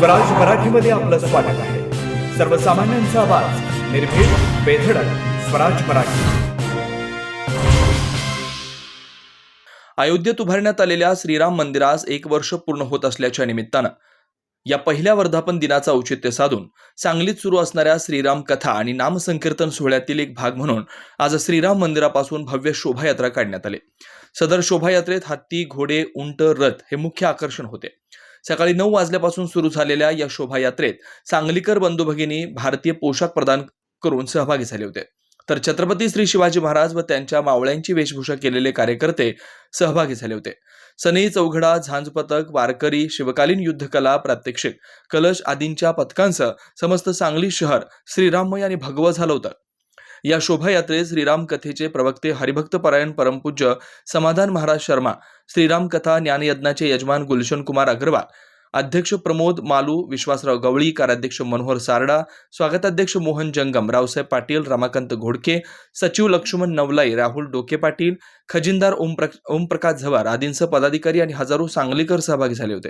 स्वराज मराठीमध्ये आपलं स्वागत आहे। सर्वसामान्यांचा आवाज, निर्भीड, बेधडक, स्वराज मराठी। अयोध्येत उभारण्यात आलेल्या श्रीराम मंदिरास 1 वर्ष पूर्ण होत असल्याच्या निमित्तानं या पहिल्या वर्धापन दिनाचं औचित्य साधून सांगलीत सुरू असणाऱ्या श्रीराम कथा आणि नामसंकीर्तन सोहळ्यातील एक भाग म्हणून आज श्रीराम मंदिरापासून भव्य शोभायात्रा काढण्यात आली। सदर शोभायात्रेत हत्ती, घोडे, उंट, रथ हे मुख्य आकर्षण होते। सकाळी 9 वाजल्यापासून सुरू झालेल्या या शोभायात्रेत सांगलीकर बंधू भगिनी भारतीय पोशाख प्रदान करून सहभागी झाले होते, तर छत्रपती श्री शिवाजी महाराज व त्यांच्या मावळ्यांची वेशभूषा केलेले कार्यकर्ते सहभागी झाले होते। सनई चौघडा, झांज पथक, वारकरी, शिवकालीन युद्धकला, प्रात्यक्षिक, कलश आदींच्या पथकांसह समस्त सांगली शहर श्रीराममय आणि भगवं झालं होतं। या शोभायात्रेत श्रीराम कथेचे प्रवक्ते हरिभक्त परायण परमपूज्य समाधान महाराज शर्मा, श्रीराम कथा ज्ञानयज्ञाचे यजमान गुलशन कुमार अग्रवाल, अध्यक्ष प्रमोद मालू, विश्वासराव गवळी, कार्याध्यक्ष मनोहर सारडा, स्वागताध्यक्ष मोहन जंगम, रावसाहेब पाटील, रमाकांत घोडके, सचिव लक्ष्मण नवलाई, राहुल डोके पाटील, खजिनदार ओमप्रकाश झवार आदींसह पदाधिकारी आणि हजारो सांगलीकर सहभागी झाले होते।